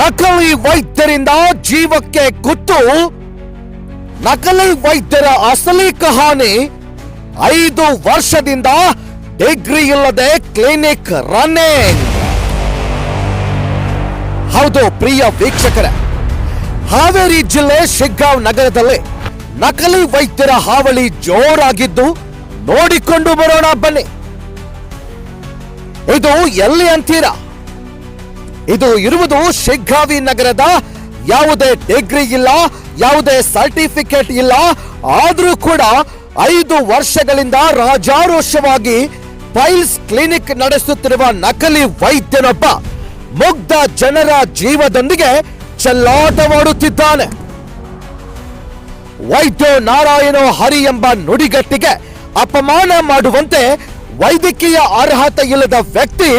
ನಕಲಿ ವೈದ್ಯರಿಂದ ಜೀವಕ್ಕೆ ಕುತ್ತು. ನಕಲಿ ವೈದ್ಯರ ಅಸಲಿ ಕಹಾನಿ. 5 ವರ್ಷದಿಂದ ಡಿಗ್ರಿ ಇಲ್ಲದೆ ಕ್ಲಿನಿಕ್ ರನ್ನಿಂಗ್. ಹೌದು ಪ್ರಿಯ ವೀಕ್ಷಕರೇ, ಹಾವೇರಿ ಜಿಲ್ಲೆ ಶಿಗ್ಗಾಂವ್ ನಗರದಲ್ಲಿ ನಕಲಿ ವೈದ್ಯರ ಹಾವಳಿ ಜೋರಾಗಿದ್ದು ನೋಡಿಕೊಂಡು ಬರೋಣ ಬನ್ನಿ. ಇದು ಎಲ್ಲಿ ಅಂತೀರಾ? ಇದು ಇರುವುದು ಶಿಗ್ಗಾವಿ ನಗರದ. ಯಾವುದೇ ಡಿಗ್ರಿ ಇಲ್ಲ, ಯಾವುದೇ ಸರ್ಟಿಫಿಕೇಟ್ ಇಲ್ಲ, ಆದ್ರೂ ಕೂಡ 5 ವರ್ಷಗಳಿಂದ ರಾಜಾರೋಷವಾಗಿ ಪೈಲ್ಸ್ ಕ್ಲಿನಿಕ್ ನಡೆಸುತ್ತಿರುವ ನಕಲಿ ವೈದ್ಯನೊಬ್ಬ ಮುಗ್ಧ ಜನರ ಜೀವದೊಂದಿಗೆ ಚೆಲ್ಲಾಟವಾಡುತ್ತಿದ್ದಾನೆ. ವೈದ್ಯೋ ನಾರಾಯಣೋ ಹರಿ ಎಂಬ ನುಡಿಗಟ್ಟಿಗೆ ಅಪಮಾನ ಮಾಡುವಂತೆ ವೈದ್ಯಕೀಯ ಅರ್ಹತೆ ಇಲ್ಲದ ವ್ಯಕ್ತಿ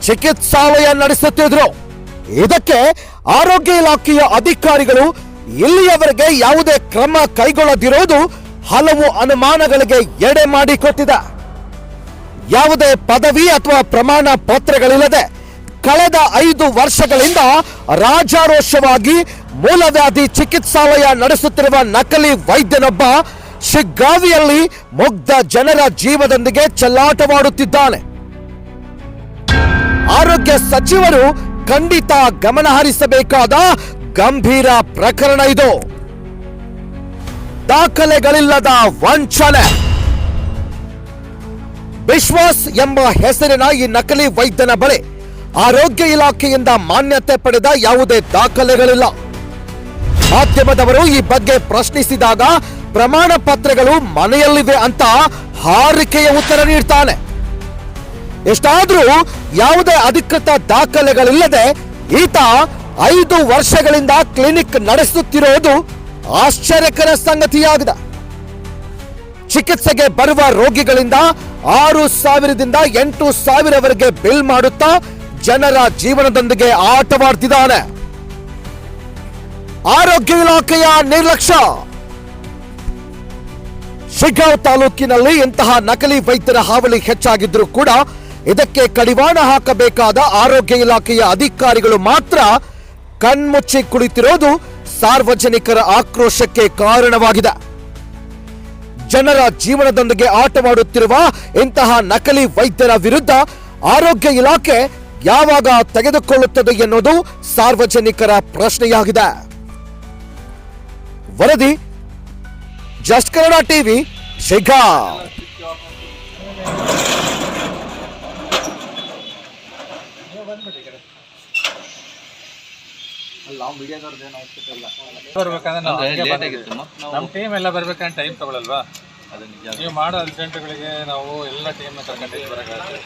ಚಿಕಿತ್ಸಾಲಯ ನಡೆಸುತ್ತಿದ್ರು. ಇದಕ್ಕೆ ಆರೋಗ್ಯ ಇಲಾಖೆಯ ಅಧಿಕಾರಿಗಳು ಇಲ್ಲಿಯವರೆಗೆ ಯಾವುದೇ ಕ್ರಮ ಕೈಗೊಳ್ಳದಿರೋದು ಹಲವು ಅನುಮಾನಗಳಿಗೆ ಎಡೆ ಮಾಡಿಕೊಟ್ಟಿದೆ. ಯಾವುದೇ ಪದವಿ ಅಥವಾ ಪ್ರಮಾಣ ಪತ್ರಗಳಿಲ್ಲದೆ ಕಳೆದ 5 ವರ್ಷಗಳಿಂದ ರಾಜಾರೋಷವಾಗಿ ಮೂಲವ್ಯಾಧಿ ಚಿಕಿತ್ಸಾಲಯ ನಡೆಸುತ್ತಿರುವ ನಕಲಿ ವೈದ್ಯನೊಬ್ಬ ಶಿಗ್ಗಾವಿಯಲ್ಲಿ ಮುಗ್ಧ ಜನರ ಜೀವದೊಂದಿಗೆ ಚೆಲ್ಲಾಟವಾಡುತ್ತಿದ್ದಾನೆ. ಆರೋಗ್ಯ ಸಚಿವರು ಖಂಡಿತ ಗಮನಹರಿಸಬೇಕಾದ ಗಂಭೀರ ಪ್ರಕರಣ ಇದು. ದಾಖಲೆಗಳಿಲ್ಲದ ವಂಚನೆ. ವಿಶ್ವಾಸ್ ಎಂಬ ಹೆಸರಿನ ಈ ನಕಲಿ ವೈದ್ಯನ ಬಳಿ ಆರೋಗ್ಯ ಇಲಾಖೆಯಿಂದ ಮಾನ್ಯತೆ ಪಡೆದ ಯಾವುದೇ ದಾಖಲೆಗಳಿಲ್ಲ. ಮಾಧ್ಯಮದವರು ಈ ಬಗ್ಗೆ ಪ್ರಶ್ನಿಸಿದಾಗ ಪ್ರಮಾಣ ಪತ್ರಗಳು ಮನೆಯಲ್ಲಿವೆ ಅಂತ ಹಾರಿಕೆಯ ಉತ್ತರ ನೀಡ್ತಾನೆ. ಎಷ್ಟಾದ್ರೂ ಯಾವುದೇ ಅಧಿಕೃತ ದಾಖಲೆಗಳಿಲ್ಲದೆ ಈತ 5 ವರ್ಷಗಳಿಂದ ಕ್ಲಿನಿಕ್ ನಡೆಸುತ್ತಿರುವುದು ಆಶ್ಚರ್ಯಕರ ಸಂಗತಿಯಾಗಿದೆ. ಚಿಕಿತ್ಸೆಗೆ ಬರುವ ರೋಗಿಗಳಿಂದ 6,000ದಿಂದ 8,000ವರೆಗೆ ಬಿಲ್ ಮಾಡುತ್ತಾ ಜನರ ಜೀವನದೊಂದಿಗೆ ಆಟವಾಡ್ತಿದ್ದಾನೆ. ಆರೋಗ್ಯ ಇಲಾಖೆಯ ನಿರ್ಲಕ್ಷ್ಯ. ಶಿಗ್ಗಾಂವ್ ತಾಲೂಕಿನಲ್ಲಿ ಇಂತಹ ನಕಲಿ ವೈದ್ಯರ ಹಾವಳಿ ಹೆಚ್ಚಾಗಿದ್ರೂ ಕೂಡ ಇದಕ್ಕೆ ಕಡಿವಾಣ ಹಾಕಬೇಕಾದ ಆರೋಗ್ಯ ಇಲಾಖೆಯ ಅಧಿಕಾರಿಗಳು ಮಾತ್ರ ಕಣ್ಮುಚ್ಚಿ ಕುಳಿತಿರೋದು ಸಾರ್ವಜನಿಕರ ಆಕ್ರೋಶಕ್ಕೆ ಕಾರಣವಾಗಿದೆ. ಜನರ ಜೀವನದೊಂದಿಗೆ ಆಟವಾಡುತ್ತಿರುವ ಇಂತಹ ನಕಲಿ ವೈದ್ಯರ ವಿರುದ್ಧ ಆರೋಗ್ಯ ಇಲಾಖೆ ಯಾವಾಗ ತೆಗೆದುಕೊಳ್ಳುತ್ತದೆ ಎನ್ನುವುದು ಸಾರ್ವಜನಿಕರ ಪ್ರಶ್ನೆಯಾಗಿದೆ. ವರದಿ ಜಸ್ಟ್ ಕನ್ನಡ ಟಿವಿ, ಶಿಗ್ಗಾಂವ್. ನಮ್ಮ ಟೀಮ್ ಎಲ್ಲ ಬರ್ಬೇಕಂತ ಟೈಮ್ ತಗೊಳ್ಳಲ್ವಾ? ನೀವು ಮಾಡೋ ಅರ್ಜೆಂಟ್ಗಳಿಗೆ ನಾವು ಎಲ್ಲ ಟೀಮ್ ಕರ್ಕೊಂಡು ಬರೋಕ್ಕಾಗುತ್ತೆ.